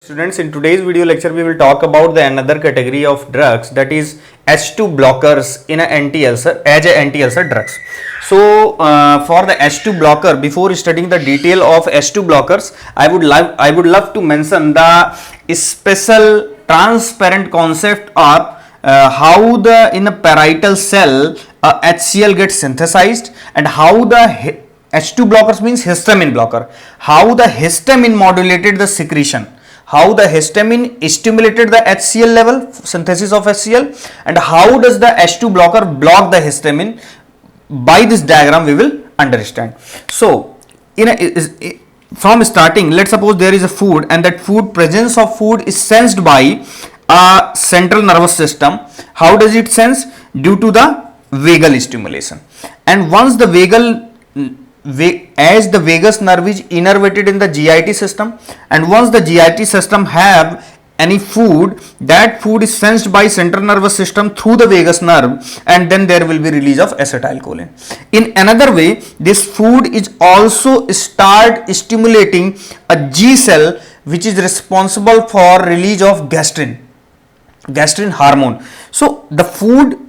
Students, in today's video lecture, we will talk about the another category of drugs, that is H2 blockers in a anti-ulcer as a anti-ulcer drugs. So, for the H2 blocker, before studying the detail of H2 blockers, I would love to mention the special transparent concept of how the in a parietal cell HCl gets synthesized and how the H2 blockers means histamine blocker, how the histamine modulated the secretion, how the histamine stimulated the HCl level, synthesis of HCl, and how does the H2 blocker block the histamine. By this diagram we will understand. So from starting, let's suppose there is a food and that presence of food is sensed by a central nervous system. How does it sense? Due to the vagal stimulation. And once the as the vagus nerve is innervated in the GIT system, and once the GIT system have any food, that food is sensed by central nervous system through the vagus nerve, and then there will be release of acetylcholine. In another way, this food is also start stimulating a G cell which is responsible for release of gastrin hormone. So the food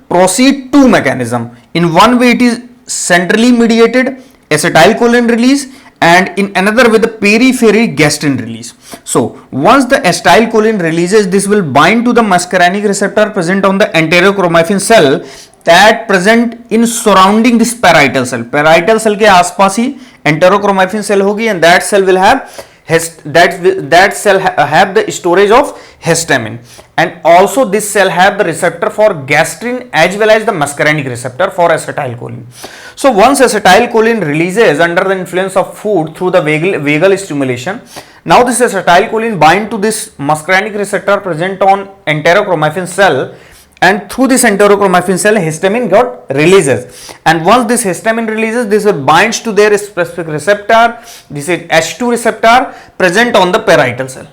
proceed two mechanism. In one way it is centrally mediated acetylcholine release, and in another way the periphery gastrin release. So once the acetylcholine releases, this will bind to the muscarinic receptor present on the enterochromaffin cell that present in surrounding this parietal cell. Parietal cell के आसपास ही enterochromaffin cell होगी, and that cell will have that cell have the storage of histamine, and also this cell have the receptor for gastrin as well as the muscarinic receptor for acetylcholine. So once acetylcholine releases under the influence of food through the vagal stimulation, now this acetylcholine bind to this muscarinic receptor present on enterochromaffin cell, and through this enterochromaffin cell histamine got releases, and once this histamine releases, this will binds to their specific receptor. This is H2 receptor present on the parietal cell.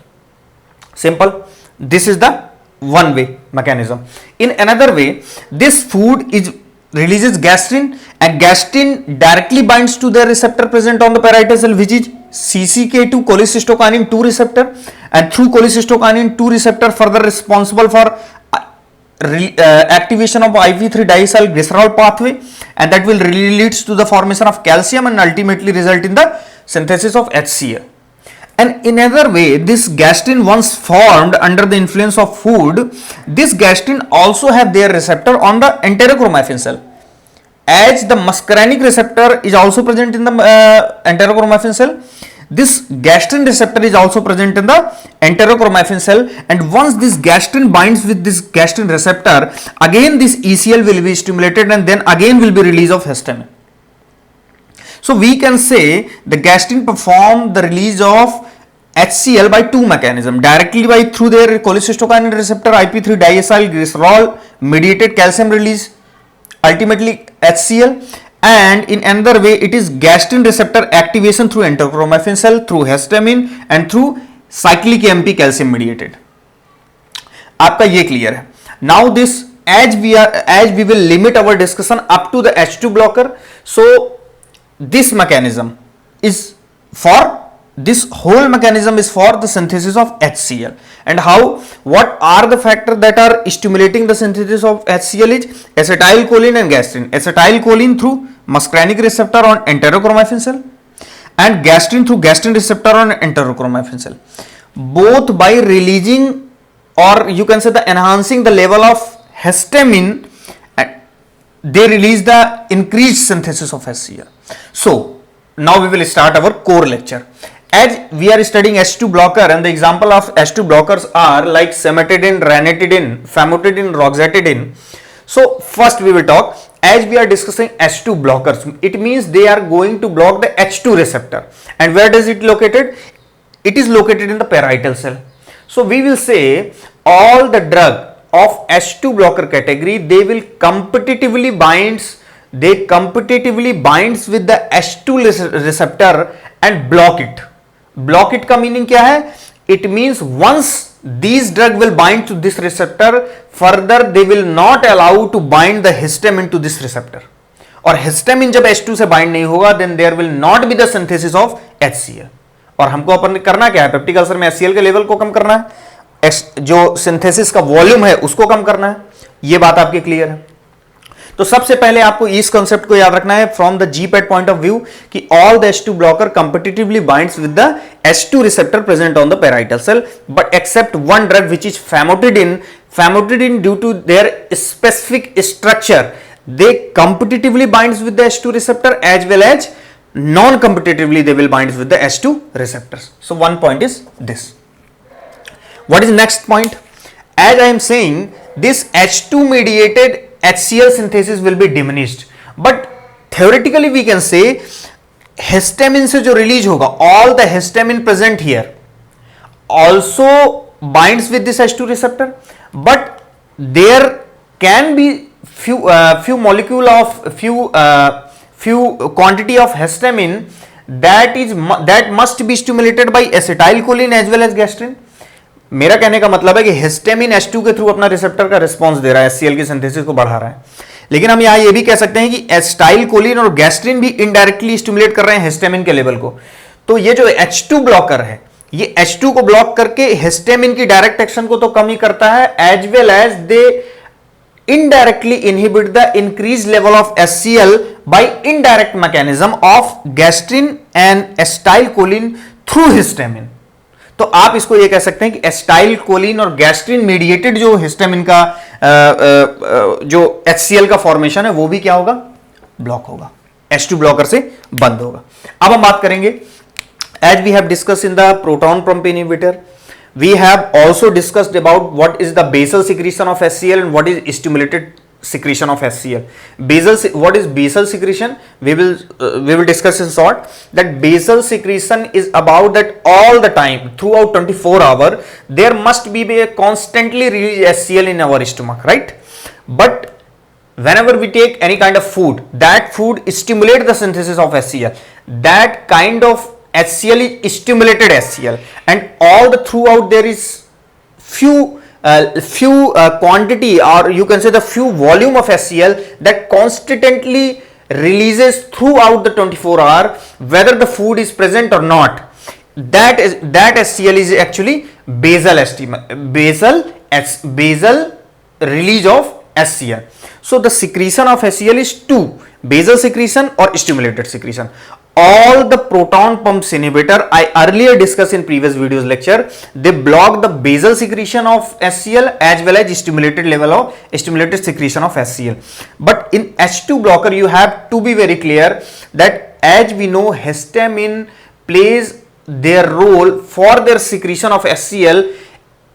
Simple. This is the one way mechanism. In another way, this food is releases gastrin, and gastrin directly binds to the receptor present on the parietal cell, which is CCK2 cholecystokinin 2 receptor, and through cholecystokinin 2 receptor further responsible for activation of IP3 diacylglycerol pathway, and that will really leads to the formation of calcium and ultimately result in the synthesis of HCl. And in another way, this gastrin once formed under the influence of food, this gastrin also have their receptor on the enterochromaffin cell. As the muscarinic receptor is also present in the enterochromaffin cell, this gastrin receptor is also present in the enterochromaffin cell, and once this gastrin binds with this gastrin receptor, again this ECL will be stimulated, and then again will be release of histamine. So we can say the gastrin perform the release of HCl by two mechanisms: directly by through their cholecystokinin receptor IP3 diacylglycerol mediated calcium release, ultimately HCl, and in another way it is gastrin receptor activation through enterochromaffin cell, through histamine, and through cyclic AMP calcium mediated. आपका ये clear है. Now this as we will limit our discussion up to the H2 blocker, so this mechanism is for this whole mechanism is for the synthesis of HCl. And what are the factors that are stimulating the synthesis of HCl is acetylcholine and gastrin. Acetylcholine through muscarinic receptor on enterochromaffin cell, and gastrin through gastrin receptor on enterochromaffin cell, both by releasing, or you can say the enhancing the level of histamine, they release the increased synthesis of HCl. So now we will start our core lecture. As we are studying H2 blocker, and the example of H2 blockers are like cimetidine, ranitidine, famotidine, roxetidine. So first we will talk, as we are discussing H2 blockers, it means they are going to block the H2 receptor. And where does it located? It is located in the parietal cell. So we will say all the drug of H2 blocker category, they will competitively binds with the H2 receptor and block it. Block it का meaning क्या है? It means once these drug will bind to this receptor, further they will not allow to bind the histamine to this receptor. और histamine जब H2 से bind नहीं होगा, then there will not be the synthesis of HCl. और हमको अपन करना क्या है, पेप्टिक अल्सर में HCl के लेवल को कम करना है, जो सिंथेसिस का वॉल्यूम है उसको कम करना है। ये बात आपकी क्लियर है। तो सबसे पहले आपको इस कॉन्सेप्ट को याद रखना है from the GPAT point of view कि all the H2 blocker competitively binds with the H2 receptor present on the parietal cell, but except one drug which is famotidine due to their specific structure, they competitively binds with the H2 receptor as well as non-competitively they will binds with the H2 receptors. So one point is this. What is next point? As I am saying, this H2 mediated HCl synthesis will be diminished, but theoretically we can say histamine से जो release होगा, all the histamine present here also binds with this H2 receptor, but there can be few molecule of few quantity of histamine that must be stimulated by acetylcholine as well as gastrin. मेरा कहने का मतलब है कि histamine H2 के through अपना receptor का response दे रहा है, HCl की सिंथेसिस को बढ़ा रहा है, लेकिन हम यहां ये भी कह सकते हैं कि एसिटाइलकोलिन और गैस्ट्रिन भी इनडायरेक्टली स्टिमुलेट कर रहे हैं हिस्टामिन के लेवल को। तो ये जो H2 ब्लॉकर है, ये H2 को ब्लॉक करके हिस्टामिन की डायरेक्ट एक्शन को तो कम ही करता है, as well as they indirectly inhibit the increased level of HCl by indirect mechanism of gastrin and acetylcholine through histamine. तो आप इसको ये कह सकते हैं कि एसिटाइलकोलिन और गैस्ट्रिन मीडिएटेड जो हिस्टामिन का जो HCl का फॉर्मेशन है वो भी क्या होगा, ब्लॉक होगा, H2 ब्लॉकर से बंद होगा। अब हम बात करेंगे, as we have discuss in the proton pump inhibitor, we have also discussed about what is the basal secretion of HCl and what is stimulated secretion of HCl. What is basal secretion? We will discuss in short that basal secretion is about that all the time throughout 24 hours there must be a constantly released HCl in our stomach, right? But whenever we take any kind of food, that food stimulates the synthesis of HCl. That kind of HCl is stimulated HCl, and all the throughout there is few quantity, or you can say the few volume of HCl that constantly releases throughout the 24 hour, whether the food is present or not. That HCl is actually basal release of HCl. So the secretion of HCl is two: basal secretion or stimulated secretion. All the proton pumps inhibitor I earlier discussed in previous videos lecture, they block the basal secretion of HCl as well as stimulated secretion of HCl. But in H2 blocker you have to be very clear that as we know histamine plays their role for their secretion of HCl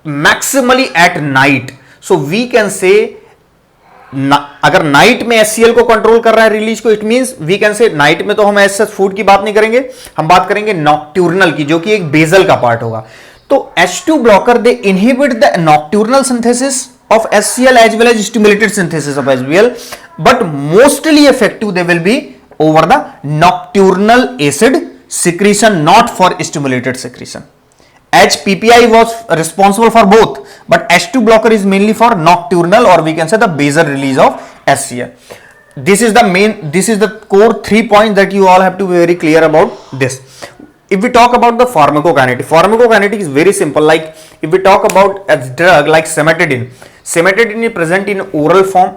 maximally at night. So we can say अगर night में HCl को control कर रहा है release को, it means we can say night में तो हम ऐसे फूड की बात नहीं करेंगे, हम बात करेंगे नॉक्ट्यूर्नल की, जो कि एक बेजल का पार्ट होगा। तो H2 blocker they inhibit the nocturnal synthesis of HCl as well as stimulated synthesis of HCl, but mostly effective they will be over the nocturnal acid secretion, not for stimulated secretion. As PPI was responsible for both, but H2 blocker is mainly for nocturnal, or we can say the basal release of HCl. This is the core 3 points that you all have to be very clear about this. If we talk about the pharmacokinetic is very simple. Like if we talk about a drug like cimetidine is present in oral form,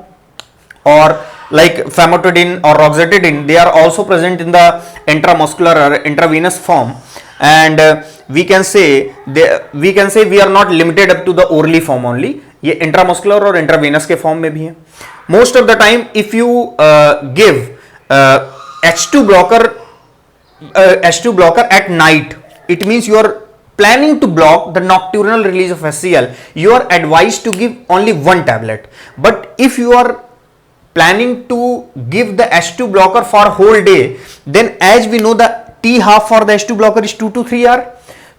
or like famotidine or roxetidine, they are also present in the intramuscular or intravenous form. And we can say we are not limited up to the orally form only. ये intramuscular और intravenous के form में भी है. Most of the time, if you give H2 blocker at night, it means you are planning to block the nocturnal release of HCl. You are advised to give only one tablet. But if you are planning to give the H2 blocker for whole day, then as we know the T half for the H2 blocker is 2 to 3 hour.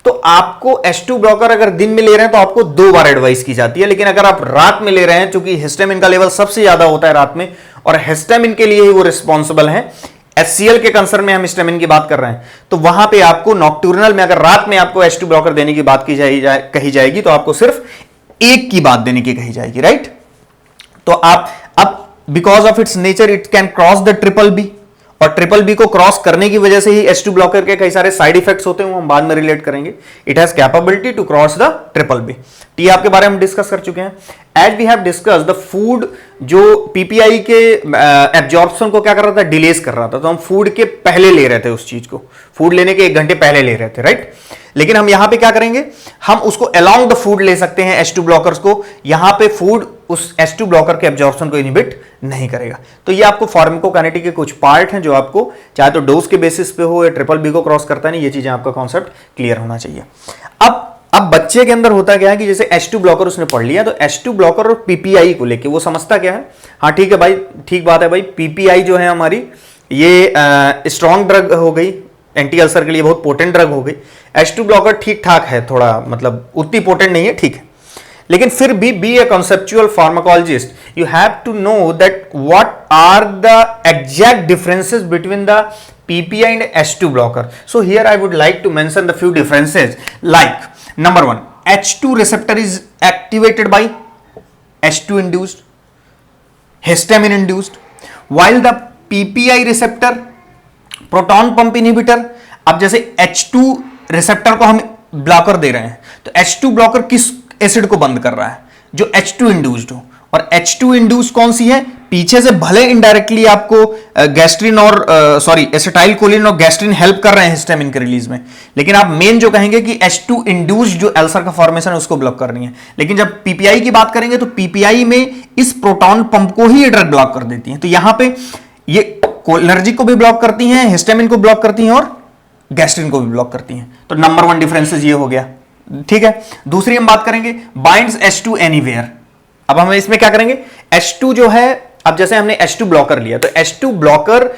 तो आपको H2 blocker अगर दिन में ले रहे हैं तो आपको 2 बार एडवाइस की जाती है, लेकिन अगर आप रात में ले रहे हैं, क्योंकि हिस्टामिन का लेवल सबसे ज्यादा होता है रात में, और हिस्टामिन के लिए ही वो रिस्पॉन्सिबल है, HCl के कंसर्न में हम हिस्टामिन की बात कर रहे हैं, तो वहां पे आपको नॉक्टर्नल में अगर रात में आपको H2 ब्लॉकर देने की बात कही जाएगी तो आपको सिर्फ एक की बात देने की कही जाएगी, राइट। तो आप अब because of its nature it can cross the triple B, और ट्रिपल बी को क्रॉस करने की वजह से ही H2 ब्लॉकर के कई सारे साइड इफेक्ट्स होते हैं, वो हम बाद में रिलेट करेंगे. It has capability to cross the triple B. टी आपके बारे में डिस्कस कर चुके हैं. As we have discuss the food जो पीपीआई के एब्जॉर्प्शन को क्या कर रहा था, डिलेस कर रहा था. तो हम फूड के पहले ले रहे थे उस चीज को, फूड लेने के 1 घंटे पहले ले रहे थे, राइट. लेकिन हम यहां पे क्या करेंगे, हम उसको अलोंग द फूड ले सकते हैं H2 ब्लॉकर्स को. यहां पे फूड उस H2 ब्लॉकर के एब्जॉर्प्शन को इनहिबिट नहीं करेगा. तो ये आपको फार्माकोकाइनेटिक के कुछ पार्ट हैं जो आपको चाहे तो डोज के बेसिस पे हो या ट्रिपल बी को क्रॉस करता है नहीं, ये चीजें आपका कॉन्सेप्ट क्लियर होना चाहिए. अब बच्चे के अंदर होता क्या है कि जैसे H2 ब्लॉकर उसने पढ़ लिया, तो H2 ब्लॉकर और पीपीआई को लेके वो समझता क्या है, हाँ ठीक है भाई, ठीक बात है भाई, पीपीआई जो है हमारी ये स्ट्रॉन्ग ड्रग हो गई, एंटी अल्सर के लिए बहुत पोटेंट ड्रग हो गई. H2 ब्लॉकर ठीक ठाक है, थोड़ा मतलब उतनी पोटेंट नहीं है, ठीक है. लेकिन फिर भी be a conceptual pharmacologist, you have to know that what are the exact differences between the PPI and H2 blocker. So here I would like to mention the few differences, like number 1, H2 receptor is activated by H2 induced, histamine induced, while the PPI receptor proton pump inhibitor. अब जैसे H2 receptor को हम blocker दे रहे हैं, तो H2 blocker किस acid को बंद कर रहा है, जो H2 इंड्यूस्ड हो. और H2 इंड्यूस्ड कौन सी है, पीछे से भले इनडायरेक्टली आपको गैस्ट्रिन और एसिटाइल कोलिन और गैस्ट्रिन हेल्प कर रहे हैं हिस्टामिन के रिलीज में, लेकिन आप मेन जो कहेंगे कि H2 इंड्यूस्ड जो अल्सर का फॉर्मेशन है उसको ब्लॉक करनी है. लेकिन जब पीपीआई की बात करेंगे तो पीपीआई में इस प्रोटॉन पंप को ही ये ड्रग ब्लॉक कर देती है. तो यहां पे ये कोलिनर्जिक को भी ब्लॉक करती हैं, हिस्टामिन को ब्लॉक करती हैं और गैस्ट्रिन को भी ब्लॉक करती हैं. तो नंबर 1 डिफरेंसेस ये हो गया, ठीक है. दूसरी हम बात करेंगे बाइंड्स H2 एनीवेयर. अब हम इसमें क्या करेंगे, H2 जो है, अब जैसे हमने H2 ब्लॉकर लिया, तो H2 blocker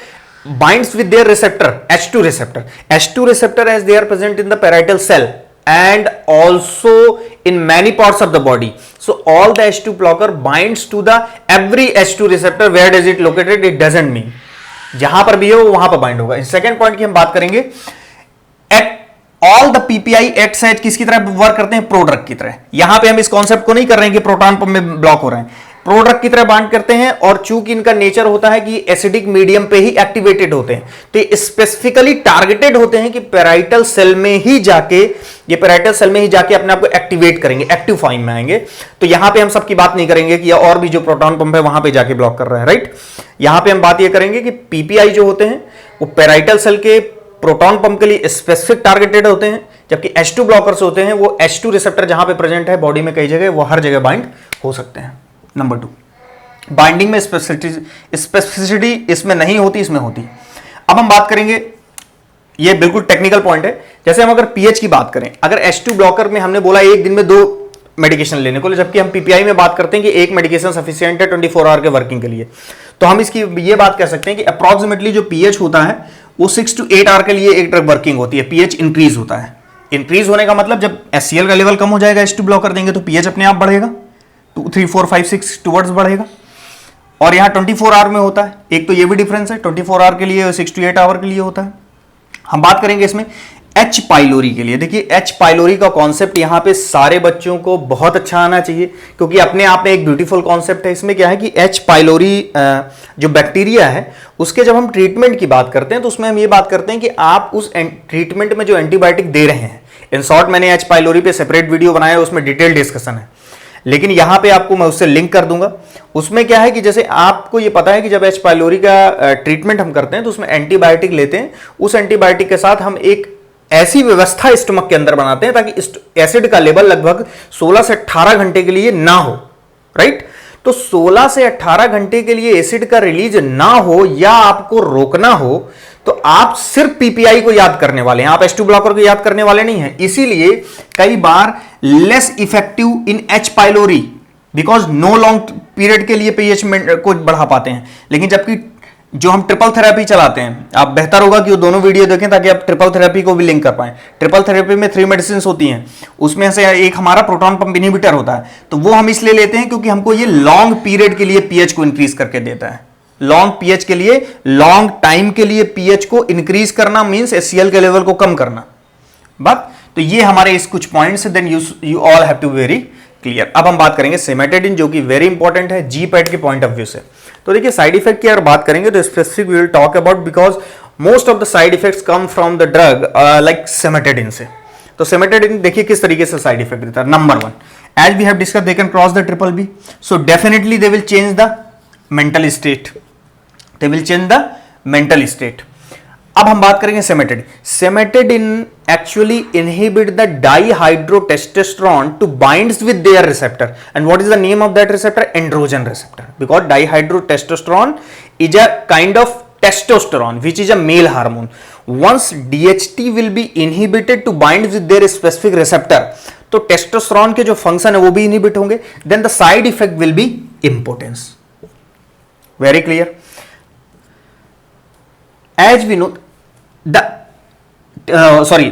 binds with their receptor, H2 receptor. H2 receptor as they are present in the parietal cell and also in many parts of the body. So all the H2 blocker binds to the every H2 receptor. Where does it located? It doesn't mean. जहां पर भी हो वहां पर bind होगा. Second point की हम बात करेंगे, at all the PPI acts as किसकी तरह वर्क करते हैं, प्रोड्रग की तरह. यहां पे हम इस कॉन्सेप्ट को नहीं कर रहे हैं कि प्रोटॉन पंप में ब्लॉक हो रहे हैं, प्रोड्रग की तरह बाइंड करते हैं. और चूंकि इनका नेचर होता है कि एसिडिक मीडियम पे ही एक्टिवेटेड होते हैं, तो ये स्पेसिफिकली टारगेटेड होते हैं कि पैराइटल सेल में ही जाके, ये पैराइटल सेल में ही जाके अपने आप को एक्टिवेट करेंगे, एक्टिव फॉर्म में आएंगे. तो यहां पे हम सबकी बात नहीं करेंगे कि और भी जो प्रोटॉन पंप है वहां पे जाके ब्लॉक कर रहा है, राइट. यहां पे हम बात ये करेंगे कि पीपीआई जो होते हैं वो पैराइटल सेल के प्रोटॉन पंप के लिए स्पेसिफिक टारगेटेड होते हैं, जबकि H2 ब्लॉकर्स होते हैं वो H2 रिसेप्टर जहां पे प्रेजेंट है बॉडी में कई जगह, वो हर जगह बाइंड हो सकते हैं. नंबर 2, बाइंडिंग में स्पेसिफिसिटी इसमें नहीं होती, इसमें होती. अब हम बात करेंगे, ये बिल्कुल टेक्निकल पॉइंट है. जैसे हम अगर पीएच की बात करें, अगर H2 ब्लॉकर में हमने बोला एक दिन में 2 मेडिकेशन लेने को, जबकि हम पीपीआई में बात करते हैं कि एक मेडिकेशन सफिशिएंट है 24 आवर के वर्किंग के लिए, तो हम इसकी ये बात कह सकते हैं कि अप्रॉक्सीमेटली जो पीएच होता है वो 6 to 8 आवर के लिए एक ड्रग वर्किंग होती है. पीएच इंक्रीज होता है. इंक्रीज होने का मतलब जब HCl का लेवल कम हो जाएगा, H2 ब्लॉकर देंगे तो पीएच अपने आप बढ़ेगा, 2 3 4 5 6 टुवर्ड्स बढ़ेगा. और यहां 24 आवर में होता है, एक तो ये भी डिफरेंस है, 24 आवर के लिए 6 to 8 आवर के लिए होता है. हम बात करेंगे इसमें H पाइलोरी के लिए. देखिए H पाइलोरी का कॉन्सेप्ट यहां पे सारे बच्चों को बहुत अच्छा आना चाहिए, क्योंकि अपने आप में एक ब्यूटीफुल कॉन्सेप्ट है. इसमें क्या है कि H पाइलोरी जो बैक्टीरिया है उसके जब हम ट्रीटमेंट की बात करते हैं तो उसमें हम ये बात करते हैं कि आप उस ट्रीटमेंट में जो एंटीबायोटिक दे रहे हैं, इन शॉर्ट मैंने H पाइलोरी पे सेपरेट वीडियो बनाया, उसमें डिटेल डिस्कशन है, लेकिन यहां पे आपको मैं उससे लिंक कर दूंगा. उसमें क्या है कि जैसे आपको ये पता है कि जब H पाइलोरी का ट्रीटमेंट हम करते हैं तो उसमें एंटीबायोटिक लेते हैं, उस एंटीबायोटिक के साथ हम एक ऐसी व्यवस्था स्टमक के अंदर बनाते हैं ताकि एसिड का लेवल लगभग 16 से 18 घंटे के लिए ना हो, राइट. तो 16 से 18 घंटे के लिए एसिड का रिलीज ना हो या आपको रोकना हो तो आप सिर्फ पीपीआई को याद करने वाले हैं, आप H2 ब्लॉकर को याद करने वाले नहीं हैं. इसीलिए कई बार less effective in H pylori because no long period के लिए पीएच को बढ़ा पाते हैं. लेकिन जबकि जो हम ट्रिपल थेरेपी चलाते हैं, आप बेहतर होगा कि वो दोनों वीडियो देखें ताकि आप ट्रिपल थेरेपी को भी लिंक कर पाएं. ट्रिपल थेरेपी में 3 मेडिसिन होती हैं, उसमें से एक हमारा प्रोटॉन पंप इनहिबिटर होता है, तो वो हम इसलिए लेते हैं क्योंकि हमको ये लॉन्ग पीरियड के लिए पीएच को इंक्रीज करके देता है. लॉन्ग पीएच के लिए, लॉन्ग टाइम के लिए पीएच को इंक्रीज करना मींस HCl के लेवल को कम करना. बात तो ये हमारे इस कुछ points, then you all have to very clear. अब हम बात करेंगे सिमेटिडिन, जो कि वेरी इंपॉर्टेंट है जीपैट के पॉइंट ऑफ व्यू से। तो देखिए साइड इफेक्ट की अगर बात करेंगे तो specific we will talk about, because most of the side effects come from the drug like cimetidine से। तो सिमेटिडिन देखिए किस तरीके से साइड इफेक्ट देता है। Number 1, as we have discuss, they can cross the triple B, so definitely they will change the mental state, they will change the mental state. अब हम बात करेंगे cimetidine. Cimetidine actually inhibit the dihydrotestosterone to binds with their receptor, and what is the name of that receptor? Androgen receptor, because dihydrotestosterone is a kind of testosterone which is a male hormone. Once DHT will be inhibited to bind with their specific receptor, तो testosterone के जो function है वो भी inhibit होंगे, then the side effect will be impotence. Very clear? As we know the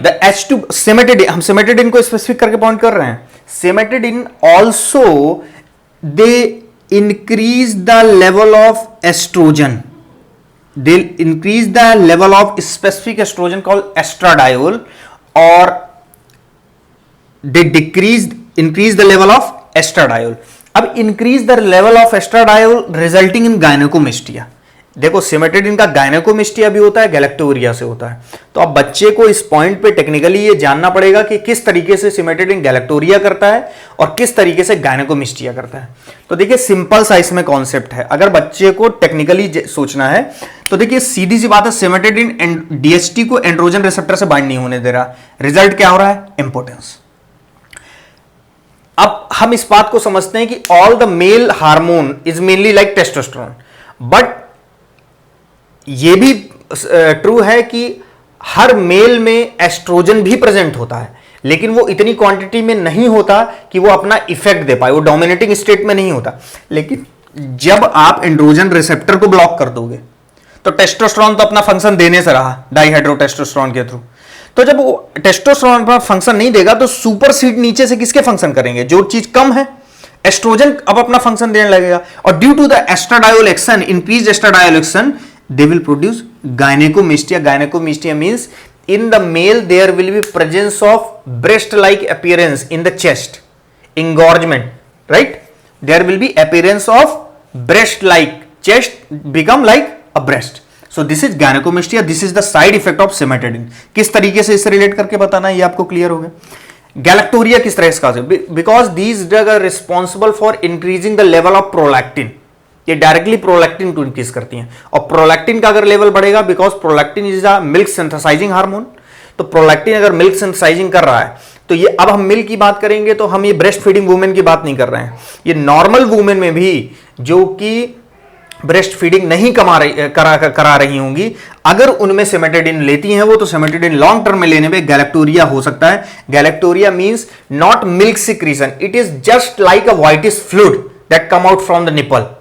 the H2 cimetidine, हम cimetidine को specific करके पॉइंट कर रहे हैं। Cimetidine also they increase the level of estrogen, they'll increase the level of specific estrogen called estradiol, or they increase the level of estradiol. अब increase the level of estradiol resulting in gynecomastia. देखो cimetidine का gynaecomastia भी होता है, galactorrhoea से होता है। तो अब बच्चे को इस पॉइंट पे टेक्निकली ये जानना पड़ेगा कि किस तरीके से सिमेटिडिन गैलेक्टोरिया करता है और किस तरीके से गायनेकोमेस्टिया करता है। तो देखिए सिंपल सा इसमें कॉन्सेप्ट है, अगर बच्चे को टेक्निकली सोचना है तो देखिए सीधी सी बात है, सिमेटिडिन डीएचटी को एंड्रोजन रिसेप्टर से बाइंड नहीं होने दे रहा, रिजल्ट क्या हो रहा है? इंपोर्टेंस। अब हम इस बात को समझते हैं कि all the male hormone is mainly like testosterone, but ये भी ट्रू है कि हर मेल में एस्ट्रोजन भी प्रेजेंट होता है, लेकिन वो इतनी क्वांटिटी में नहीं होता कि वो अपना इफेक्ट दे पाए, वो डोमिनेटिंग स्टेट में नहीं होता। लेकिन जब आप एंड्रोजन रिसेप्टर को ब्लॉक कर दोगे तो टेस्टोस्टेरोन तो अपना फंक्शन देने से रहा डाइहाइड्रोटेस्टोस्टेरोन के थ्रू, तो जब वो टेस्टोस्टेरोन अपना फंक्शन नहीं देगा तो सुपरसीड नीचे से किसके फंक्शन करेंगे? जो चीज कम है, एस्ट्रोजन अब अपना फंक्शन देने लगेगा, और due to the estradiol action, increase estradiol action, they will produce gynecomastia. Gynecomastia means in the male there will be presence of breast like appearance in the chest, engorgement, right? There will be appearance of breast like, chest become like a breast. So this is gynecomastia, this is the side effect of cimetidine. किस तरीके से इससे relate करके बताना है ये आपको clear हो गया। गैलेक्टोरिया किस तरह इसका? Because these drug are responsible for increasing the level of prolactin, ये डायरेक्टली प्रोलैक्टिन को इंक्रीज करती हैं, और प्रोलैक्टिन का अगर लेवल बढ़ेगा, because prolactin is a milk synthesising hormone, तो प्रोलैक्टिन अगर मिल्क सिंथेसाइजिंग कर रहा है तो ये, अब हम मिल्क की बात करेंगे तो हम ये ब्रेस्ट फीडिंग वुमेन की बात नहीं कर रहे हैं, ये नॉर्मल वुमेन में भी जो कि ब्रेस्ट फीडिंग नहीं करा रही होंगी, अगर उनमें सिमेटिडिन लेती हैं वो, तो सिमेटिडिन लॉन्ग टर्म में लेने पे गैलेक्टोरिया हो सकता है। Galactorrhoea means not milk secretion, it is just like a whitish fluid that come out from the nipple.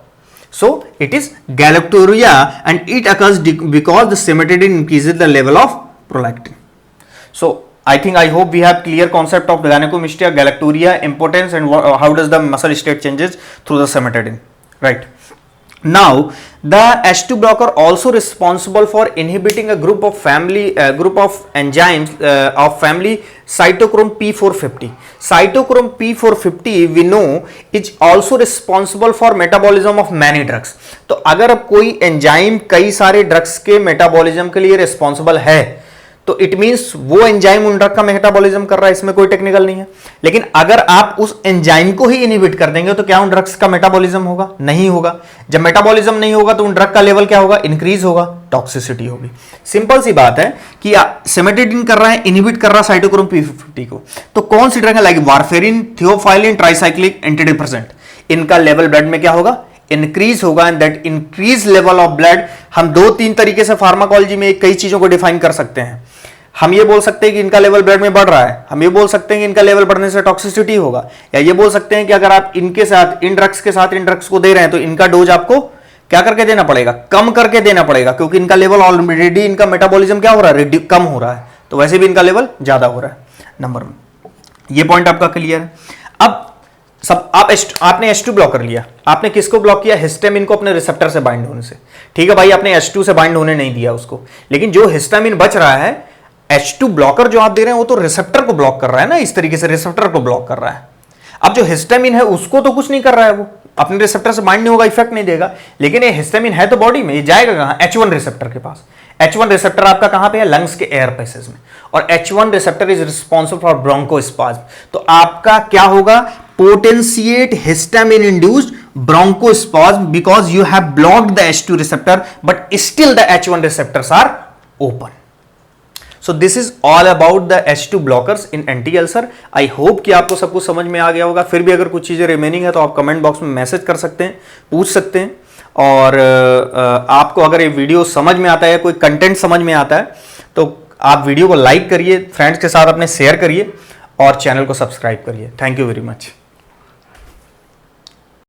So it is galactoria and it occurs because the cimetidine increases the level of prolactin. So I think, I hope we have clear concept of gynecomastia, galactoria, impotence, and how does the muscle state changes through the cimetidine, right? Now the H2 blocker also responsible for inhibiting a group of enzymes of family cytochrome P450. Cytochrome P450 we know is also responsible for metabolism of many drugs. तो अगर अब कोई enzyme कई सारे drugs के metabolism के लिए responsible है तो इट मींस वो एंजाइम उन ड्रग का मेटाबॉलिज्म कर रहा है, इसमें कोई टेक्निकल नहीं है। लेकिन अगर आप उस एंजाइम को ही इनहिबिट कर देंगे तो क्या उन ड्रग्स का मेटाबॉलिज्म होगा? नहीं होगा। जब मेटाबॉलिज्म नहीं होगा तो उन ड्रग का लेवल क्या होगा? इंक्रीज होगा, टॉक्सिसिटी होगी। सिंपल सी बात है कि सिमेटिडिन कर रहा है, इनहिबिट कर रहा है साइटोक्रोम P450 को, तो कौन सी ड्रग है? Like warfarin, theophylline, tricyclic antidepressant, इनका लेवल ब्लड में क्या होगा? इंक्रीज होगा। And that increase level of blood हम 2-3 तरीके से फार्माकोलॉजी में कई चीजों को डिफाइन कर सकते हैं। हम ये बोल सकते हैं कि इनका लेवल ब्लड में बढ़ रहा है, हम ये बोल सकते हैं कि इनका लेवल बढ़ने से टॉक्सिसिटी होगा, या ये बोल सकते हैं कि अगर आप इनके साथ इन ड्रग्स के साथ इन ड्रग्स को दे रहे हैं तो इनका डोज आपको क्या करके देना पड़ेगा? कम करके देना पड़ेगा, क्योंकि इनका लेवल ऑलरेडी, इनका मेटाबॉलिज्म क्या हो रहा है? कम हो रहा है, तो वैसे भी इनका लेवल ज्यादा हो रहा है। नंबर 1, ये पॉइंट आपका क्लियर है। अब सब आपने H2 ब्लॉक कर लिया, आपने किसको ब्लॉक किया? हिस्टामिन को अपने रिसेप्टर से बाइंड होने से। ठीक है भाई, आपने H2 से बाइंड होने नहीं दिया उसको, लेकिन जो हिस्टामिन बच रहा है, H2 ब्लॉकर जो आप दे रहे हैं वो तो रिसेप्टर को ब्लॉक कर रहा है ना, इस तरीके से रिसेप्टर को ब्लॉक कर रहा है। अब जो हिस्टामिन है उसको तो कुछ नहीं कर रहा है, वो अपने रिसेप्टर से बाइंड नहीं होगा, इफेक्ट नहीं देगा, लेकिन ये हिस्टामिन है तो बॉडी में, ये जाएगा कहां? H1 रिसेप्टर के पास। H1 रिसेप्टर आपका कहां पे है? लंग्स के एयर पैसेज में, और H1 receptor is responsible for bronchospasm. तो आपका क्या होगा? Potentiate histamine induced bronchospasm because you have blocked the H2 receptor but still the H1 receptors are open. So this is all about the H2 blockers in anti-ulcer. I hope कि आपको सब कुछ समझ में आ गया होगा। फिर भी अगर कुछ चीज़ें रिमेनिंग है तो आप कमेंट बॉक्स में मैसेज कर सकते हैं, पूछ सकते हैं। और आपको अगर ये वीडियो समझ में आता है, कोई कंटेंट समझ में आता है, तो आप वीडियो को लाइक करिए, फ्रेंड्स के साथ अपने शेयर करिए और चैनल को सब्सक्राइब करिए। Thank you very much.